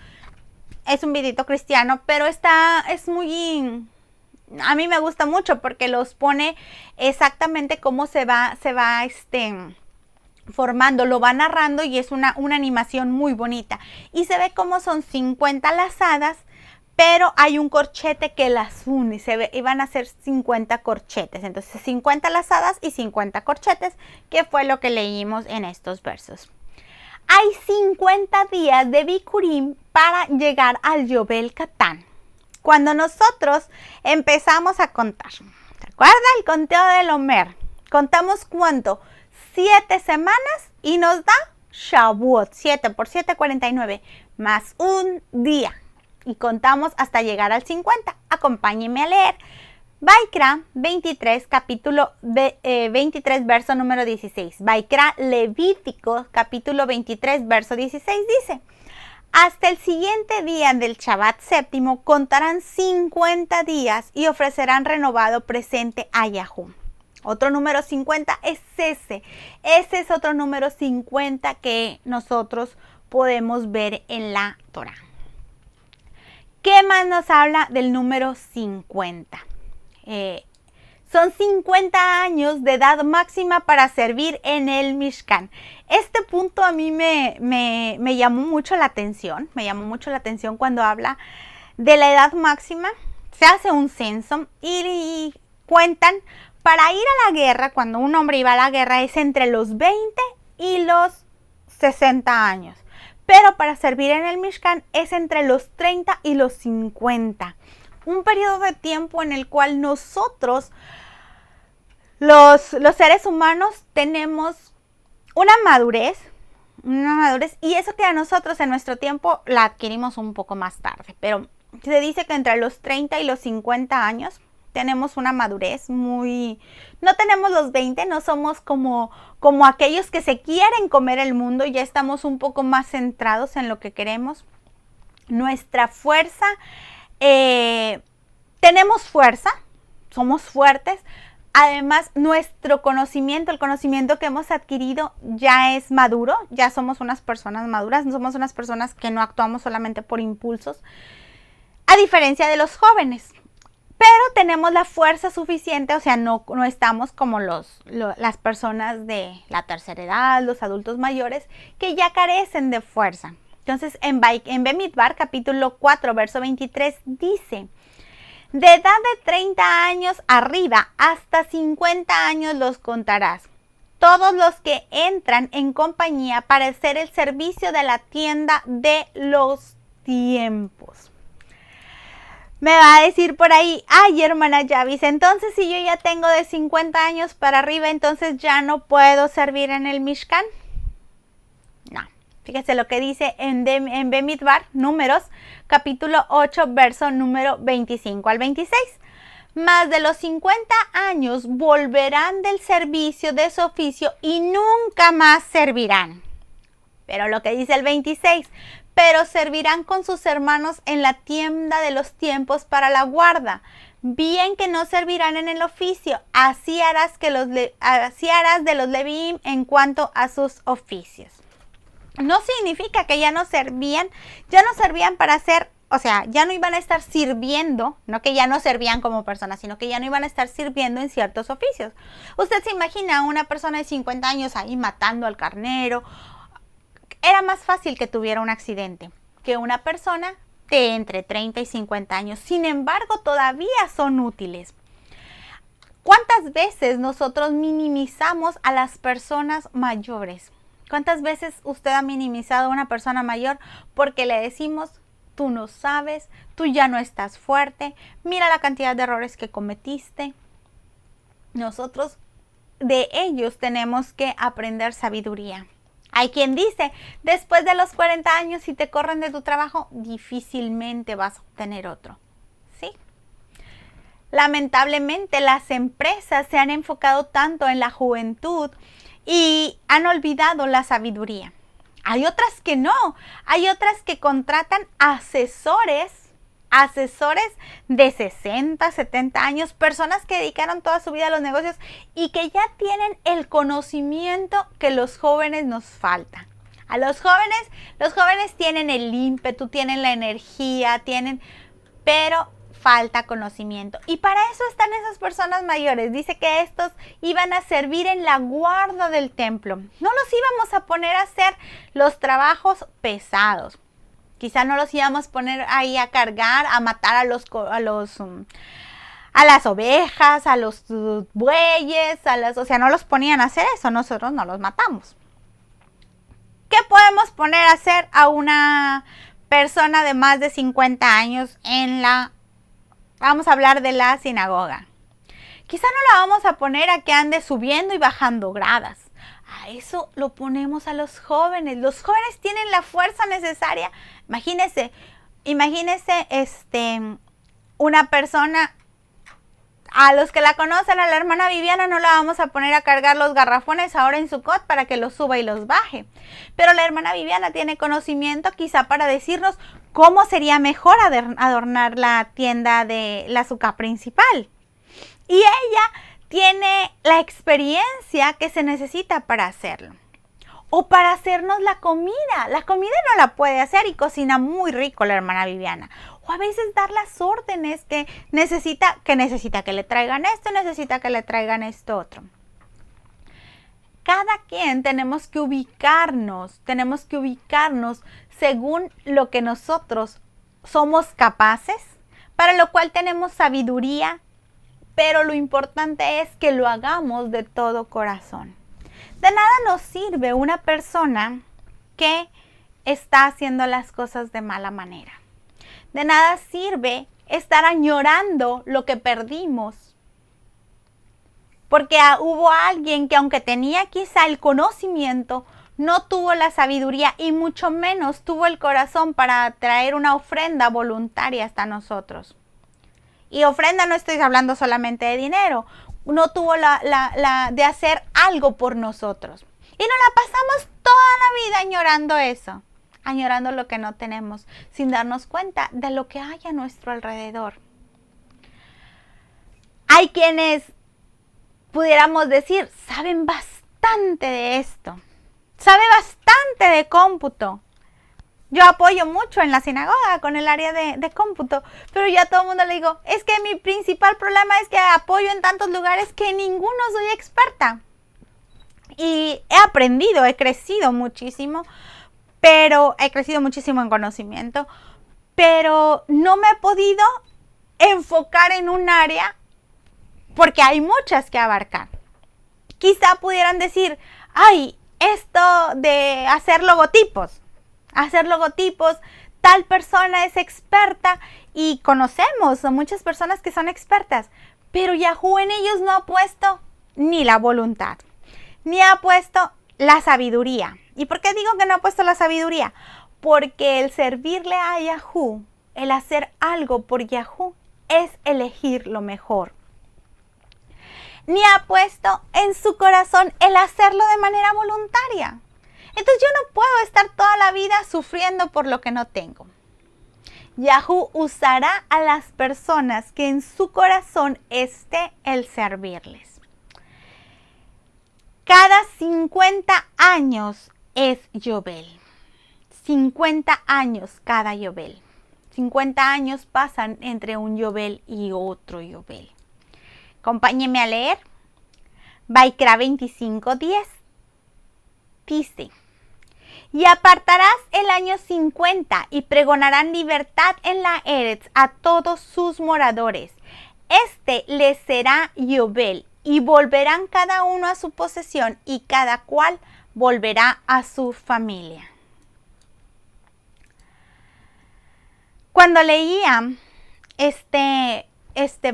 cristiano, pero a mí me gusta mucho porque los pone exactamente cómo se va formando, lo va narrando, y es una animación muy bonita. Y se ve cómo son 50 lazadas, pero hay un corchete que las une, y van a ser 50 corchetes. Entonces 50 lazadas y 50 corchetes, que fue lo que leímos en estos versos. Hay 50 días de Bikurim para llegar al Yobel Katán. Cuando nosotros empezamos a contar, ¿se acuerda el conteo del Omer? Contamos ¿cuánto? 7 semanas y nos da Shavuot. 7 por 7, 49, más un día. Y contamos hasta llegar al 50. Acompáñenme a leer. Vaikra 23, capítulo 23, verso número 16. Vaikra Levítico, capítulo 23, verso 16, dice: hasta el siguiente día del Shabbat séptimo contarán 50 días y ofrecerán renovado presente a Yahú. Otro número 50 es ese. Ese es otro número 50 que nosotros podemos ver en la Torá. ¿Qué más nos habla del número 50? Son 50 años de edad máxima para servir en el Mishkan. Este punto a mí me llamó mucho la atención. Me llamó mucho la atención cuando habla de la edad máxima. Se hace un censo y cuentan, para ir a la guerra, cuando un hombre iba a la guerra, es entre los 20 y los 60 años. pero para servir en el Mishkan es entre los 30 y los 50. Un periodo de tiempo en el cual nosotros, los seres humanos, tenemos una madurez, y eso que a nosotros en nuestro tiempo la adquirimos un poco más tarde, pero se dice que entre los 30 y los 50 años tenemos una madurez muy... No tenemos los 20, no somos como aquellos que se quieren comer el mundo, ya estamos un poco más centrados en lo que queremos. Nuestra fuerza, tenemos fuerza, somos fuertes. Además, nuestro conocimiento, el conocimiento que hemos adquirido ya es maduro, ya somos unas personas maduras, no somos unas personas que no actuamos solamente por impulsos, a diferencia de los jóvenes. Pero tenemos la fuerza suficiente, o sea, no estamos como las personas de la tercera edad, los adultos mayores, que ya carecen de fuerza. Entonces, en Bemidbar, capítulo 4, verso 23, dice: de edad de 30 años arriba hasta 50 años los contarás. Todos los que entran en compañía para hacer el servicio de la tienda de los tiempos. Me va a decir por ahí, ay, hermana Yavis, entonces si yo ya tengo de 50 años para arriba, entonces ya no puedo servir en el Mishkan. No, fíjese lo que dice en Bemidbar, Números, capítulo 8, verso número 25 al 26. Más de los 50 años volverán del servicio de su oficio y nunca más servirán. Pero lo que dice el 26, pero servirán con sus hermanos en la tienda de los tiempos para la guarda. Bien que no servirán en el oficio, así harás de los Levíim en cuanto a sus oficios. No significa que ya no servían para hacer, o sea, ya no iban a estar sirviendo, no que ya no servían como personas, sino que ya no iban a estar sirviendo en ciertos oficios. Usted se imagina a una persona de 50 años ahí matando al carnero. Era más fácil que tuviera un accidente que una persona de entre 30 y 50 años. Sin embargo, todavía son útiles. ¿Cuántas veces nosotros minimizamos a las personas mayores? ¿Cuántas veces usted ha minimizado a una persona mayor porque le decimos, tú no sabes, tú ya no estás fuerte, mira la cantidad de errores que cometiste? Nosotros de ellos tenemos que aprender sabiduría. Hay quien dice, después de los 40 años, si te corren de tu trabajo, difícilmente vas a obtener otro. ¿Sí? Lamentablemente, las empresas se han enfocado tanto en la juventud y han olvidado la sabiduría. Hay otras que no. Hay otras que contratan asesores de 60, 70 años, personas que dedicaron toda su vida a los negocios y que ya tienen el conocimiento que los jóvenes nos falta. A los jóvenes tienen el ímpetu, tienen la energía, pero falta conocimiento. Y para eso están esas personas mayores. Dice que estos iban a servir en la guarda del templo. No los íbamos a poner a hacer los trabajos pesados. Quizá no los íbamos a poner ahí a cargar, a matar a las ovejas, a los bueyes, o sea, no los ponían a hacer eso, nosotros no los matamos. ¿Qué podemos poner a hacer a una persona de más de 50 años vamos a hablar de la sinagoga? Quizá no la vamos a poner a que ande subiendo y bajando gradas. A eso lo ponemos a los jóvenes. Los jóvenes tienen la fuerza necesaria. Imagínese una persona, a los que la conocen, a la hermana Viviana, no la vamos a poner a cargar los garrafones ahora en Sukkot para que los suba y los baje. Pero la hermana Viviana tiene conocimiento quizá para decirnos cómo sería mejor adornar la tienda de la Sukkah principal. Y ella tiene la experiencia que se necesita para hacerlo. O para hacernos la comida. La comida no la puede hacer y cocina muy rico la hermana Viviana. O a veces dar las órdenes que necesita que le traigan esto, necesita que le traigan esto otro. Cada quien tenemos que ubicarnos según lo que nosotros somos capaces, para lo cual tenemos sabiduría, pero lo importante es que lo hagamos de todo corazón. De nada nos sirve una persona que está haciendo las cosas de mala manera. De nada sirve estar añorando lo que perdimos, porque hubo alguien que, aunque tenía quizá el conocimiento, no tuvo la sabiduría y mucho menos tuvo el corazón para traer una ofrenda voluntaria hasta nosotros. Y ofrenda no estoy hablando solamente de dinero, no tuvo de hacer algo por nosotros. Y nos la pasamos toda la vida añorando eso, añorando lo que no tenemos, sin darnos cuenta de lo que hay a nuestro alrededor. Hay quienes, pudiéramos decir, saben bastante de esto, sabe bastante de cómputo. Yo apoyo mucho en la sinagoga con el área de cómputo, pero yo a todo el mundo le digo, es que mi principal problema es que apoyo en tantos lugares que ninguno soy experta. Y he aprendido, he crecido muchísimo en conocimiento, pero no me he podido enfocar en un área porque hay muchas que abarcar. Quizá pudieran decir, ay, esto de hacer logotipos, tal persona es experta y conocemos a muchas personas que son expertas, pero Yahoo en ellos no ha puesto ni la voluntad, ni ha puesto la sabiduría. ¿Y por qué digo que no ha puesto la sabiduría? Porque el servirle a Yahoo, el hacer algo por Yahoo, es elegir lo mejor. Ni ha puesto en su corazón el hacerlo de manera voluntaria. Entonces yo no puedo estar toda la vida sufriendo por lo que no tengo. Yahoo usará a las personas que en su corazón esté el servirles. Cada 50 años es Yobel. 50 años cada Yobel. 50 años pasan entre un Yobel y otro Yobel. Acompáñenme a leer. Vaikra 25:10. Dice, y apartarás el año 50 y pregonarán libertad en la Eretz a todos sus moradores. Este les será Yobel y volverán cada uno a su posesión y cada cual volverá a su familia. Cuando leía este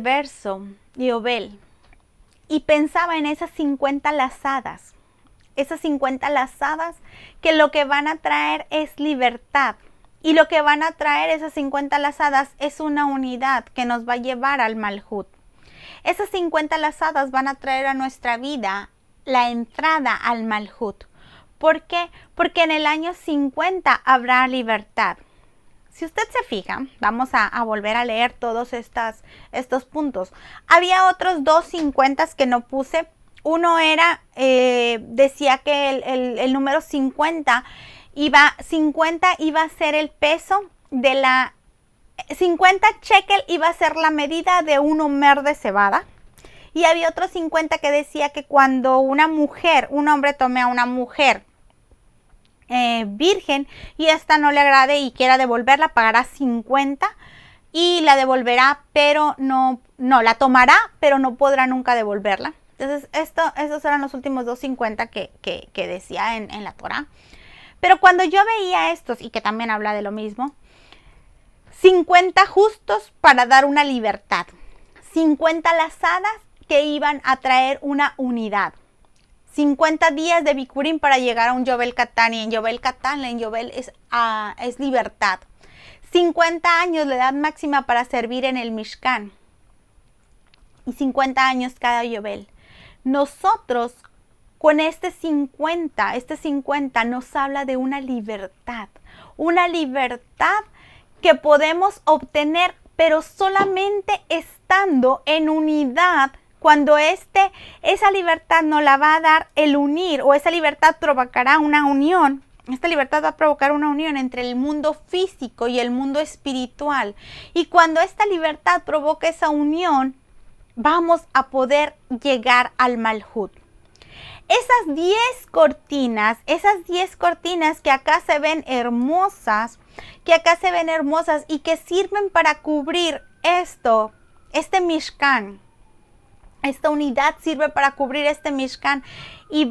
verso, Yobel, y pensaba en esas 50 lazadas, que lo que van a traer es libertad. Y lo que van a traer esas 50 lazadas es una unidad que nos va a llevar al Malhut. Esas 50 lazadas van a traer a nuestra vida la entrada al Malhut. ¿Por qué? Porque en el año 50 habrá libertad. Si usted se fija, vamos a volver a leer todos estos puntos. Había otros 2 50 que no puse. Uno era, decía que el número 50 iba a ser el peso de la 50 shekel, iba a ser la medida de un homer de cebada. Y había otro 50 que decía que cuando un hombre tome a una mujer virgen y esta no le agrade y quiera devolverla, pagará 50 y la devolverá, pero no la tomará, pero no podrá nunca devolverla. Entonces, estos eran los últimos 250 que decía en la Torah. Pero cuando yo veía estos, y que también habla de lo mismo, 50 justos para dar una libertad, 50 lazadas que iban a traer una unidad, 50 días de Bikurim para llegar a un Yobel Katán, y en Yobel Katán, en Yobel es libertad, 50 años la edad máxima para servir en el Mishkan, y 50 años cada Yobel. Nosotros con este 50 nos habla de una libertad que podemos obtener, pero solamente estando en unidad. Cuando esa libertad nos la va a dar el unir, o esa libertad provocará una unión. Esta libertad va a provocar una unión entre el mundo físico y el mundo espiritual. Y cuando esta libertad provoca esa unión, vamos a poder llegar al Malhut. Esas 10 cortinas que acá se ven hermosas, y que sirven para cubrir este Mishkan. Esta unidad sirve para cubrir este Mishkan y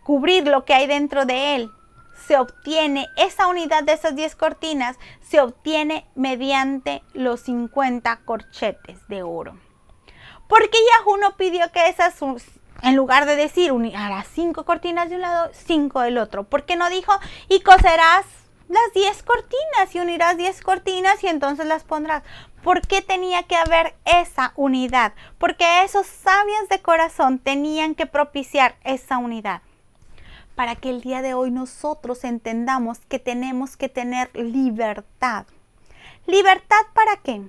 cubrir lo que hay dentro de él. se obtiene, esa unidad de esas 10 cortinas se obtiene mediante los 50 corchetes de oro. ¿Por qué Yahoo no pidió que esas, en lugar de decir, harás 5 cortinas de un lado, 5 del otro? ¿Por qué no dijo, y coserás las 10 cortinas y unirás 10 cortinas y entonces las pondrás? ¿Por qué tenía que haber esa unidad? Porque esos sabios de corazón tenían que propiciar esa unidad. Para que el día de hoy nosotros entendamos que tenemos que tener libertad. ¿Libertad para qué?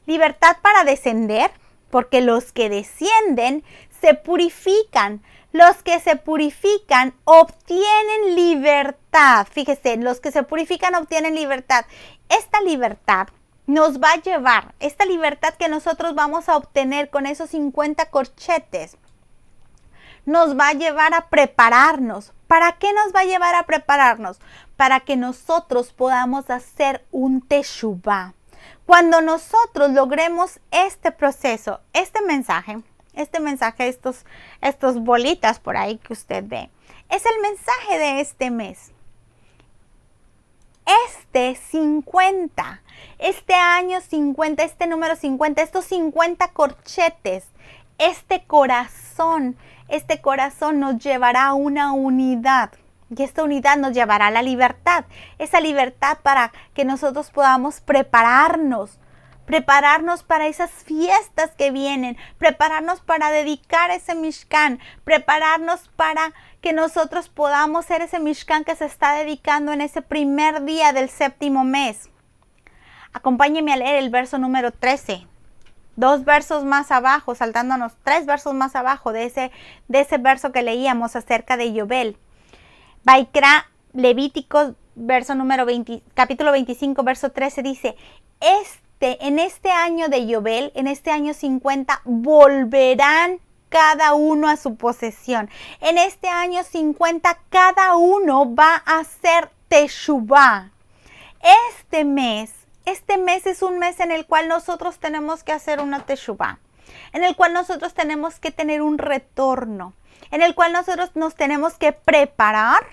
Libertad para descender, porque los que descienden se purifican. Los que se purifican obtienen libertad. Fíjese, los que se purifican obtienen libertad. Esta libertad nos va a llevar, esta libertad que nosotros vamos a obtener con esos 50 corchetes, nos va a llevar a prepararnos. ¿Para qué nos va a llevar a prepararnos? Para que nosotros podamos hacer un teshuvá. Cuando nosotros logremos este proceso, este mensaje, estos bolitas por ahí que usted ve, es el mensaje de este mes. Este año 50, este número 50, estos 50 corchetes, este corazón nos llevará a una unidad. Y esta unidad nos llevará a la libertad. Esa libertad para que nosotros podamos prepararnos para esas fiestas que vienen, prepararnos para dedicar ese Mishkan, prepararnos para que nosotros podamos ser ese Mishkan que se está dedicando en ese primer día del séptimo mes. Acompáñenme a leer el verso número 13. 2 versos más abajo, saltándonos 3 versos más abajo de ese verso que leíamos acerca de Yobel. Vaikra, Levíticos, capítulo 25, verso 13 dice, en este año de Yobel, en este año 50, volverán cada uno a su posesión. En este año 50, cada uno va a hacer teshuvá. Este mes es un mes en el cual nosotros tenemos que hacer una teshuvá, en el cual nosotros tenemos que tener un retorno, en el cual nosotros nos tenemos que preparar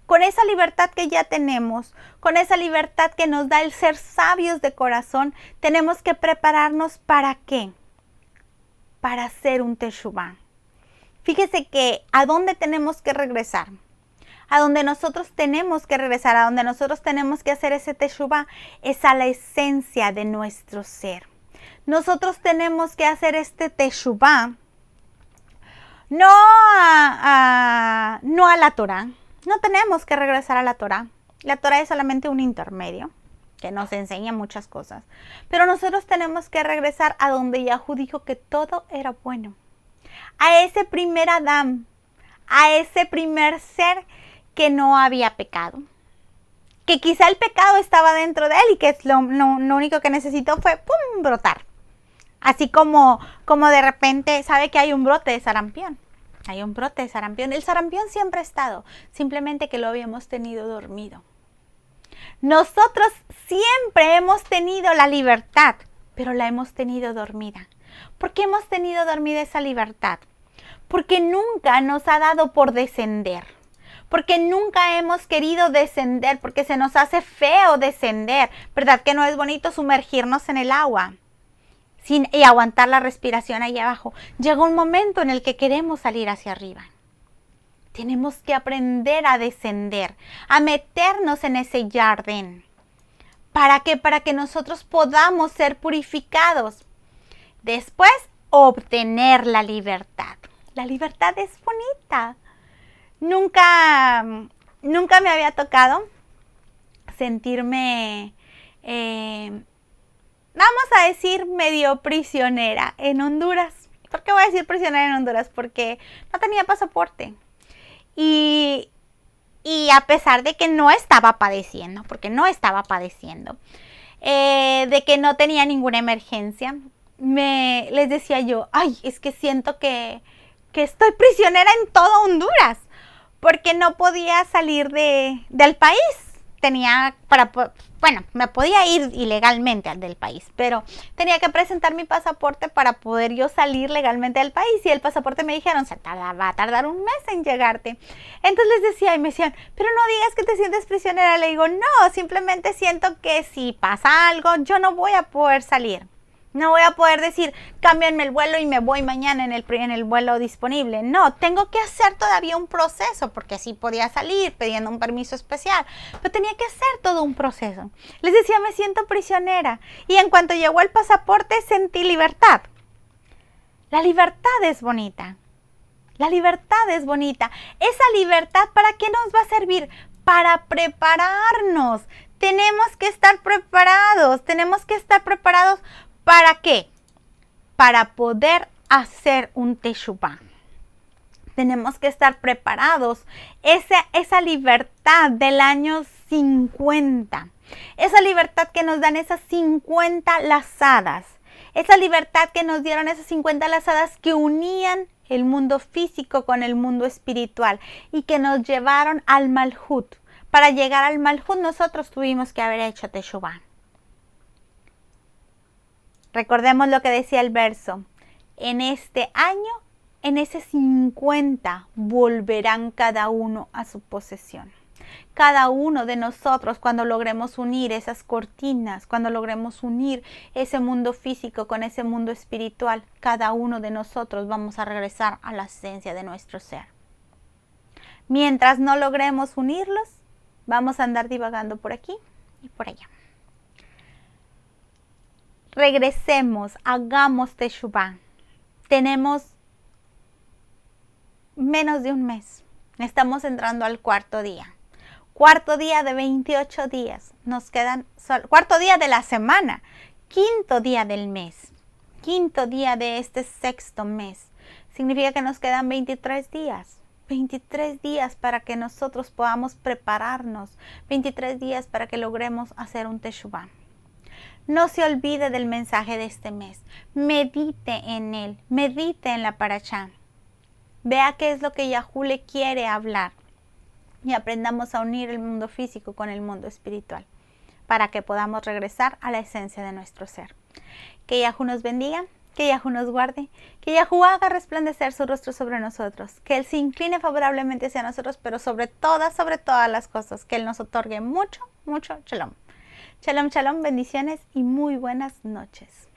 con esa libertad que ya tenemos, con esa libertad que nos da el ser sabios de corazón. Tenemos que prepararnos ¿para qué? Para hacer un teshuvá. Fíjese que ¿a dónde tenemos que regresar? A donde nosotros tenemos que regresar, a donde nosotros tenemos que hacer ese teshuvá, es a la esencia de nuestro ser. Nosotros tenemos que hacer este teshuvá no a la Torah. No tenemos que regresar a la Torah. La Torah es solamente un intermedio que nos enseña muchas cosas. Pero nosotros tenemos que regresar a donde Yahú dijo que todo era bueno. A ese primer Adán, a ese primer ser que no había pecado. Que quizá el pecado estaba dentro de él y que lo único que necesitó fue ¡pum!, brotar. Así como de repente sabe que hay un brote de sarampión. Hay un brote de sarampión. El sarampión siempre ha estado, simplemente que lo habíamos tenido dormido. Nosotros siempre hemos tenido la libertad, pero la hemos tenido dormida. ¿Por qué hemos tenido dormida esa libertad? Porque nunca nos ha dado por descender. Porque nunca hemos querido descender, porque se nos hace feo descender. ¿Verdad que no es bonito sumergirnos en el agua y aguantar la respiración ahí abajo? Llega un momento en el que queremos salir hacia arriba. Tenemos que aprender a descender, a meternos en ese jardín. ¿Para qué? Para que nosotros podamos ser purificados. Después, obtener la libertad. La libertad es bonita. Nunca me había tocado sentirme, vamos a decir, medio prisionera en Honduras. ¿Por qué voy a decir prisionera en Honduras? Porque no tenía pasaporte. Y a pesar de que no estaba padeciendo, porque no estaba padeciendo, de que no tenía ninguna emergencia, les decía yo, ay, es que siento que estoy prisionera en todo Honduras, porque no podía salir del país. tenía bueno, me podía ir ilegalmente del país, pero tenía que presentar mi pasaporte para poder yo salir legalmente del país. Y el pasaporte me dijeron, va a tardar un mes en llegarte. Entonces les decía y me decían, pero no digas que te sientes prisionera. Le digo, no, simplemente siento que si pasa algo, yo no voy a poder salir. No voy a poder decir, cámbienme el vuelo y me voy mañana en el vuelo disponible. No, tengo que hacer todavía un proceso, porque sí podía salir pidiendo un permiso especial, pero tenía que hacer todo un proceso. Les decía, me siento prisionera. Y en cuanto llegó el pasaporte, sentí libertad. La libertad es bonita. La libertad es bonita. Esa libertad, ¿para qué nos va a servir? Para prepararnos. Tenemos que estar preparados. Tenemos que estar preparados. ¿Para qué? Para poder hacer un teshuvá. Tenemos que estar preparados. Esa libertad del año 50. Esa libertad que nos dan esas 50 lazadas. Esa libertad que nos dieron esas 50 lazadas que unían el mundo físico con el mundo espiritual y que nos llevaron al Malhut. Para llegar al Malhut nosotros tuvimos que haber hecho teshuvá. Recordemos lo que decía el verso. En este año, en ese 50, volverán cada uno a su posesión. Cada uno de nosotros, cuando logremos unir esas cortinas, cuando logremos unir ese mundo físico con ese mundo espiritual, cada uno de nosotros vamos a regresar a la esencia de nuestro ser. Mientras no logremos unirlos, vamos a andar divagando por aquí y por allá. Regresemos, hagamos teshuvá. Tenemos menos de un mes. Estamos entrando al cuarto día. Cuarto día de 28 días. Nos quedan, cuarto día de la semana. Quinto día del mes. Quinto día de este sexto mes. Significa que nos quedan 23 días. 23 días para que nosotros podamos prepararnos. 23 días para que logremos hacer un teshuvá. No se olvide del mensaje de este mes. Medite en él. Medite en la parashá. Vea qué es lo que Yahú le quiere hablar. Y aprendamos a unir el mundo físico con el mundo espiritual. Para que podamos regresar a la esencia de nuestro ser. Que Yahú nos bendiga. Que Yahú nos guarde. Que Yahú haga resplandecer su rostro sobre nosotros. Que Él se incline favorablemente hacia nosotros. Pero sobre todas las cosas. Que Él nos otorgue mucho, mucho shalom. Shalom, shalom, bendiciones y muy buenas noches.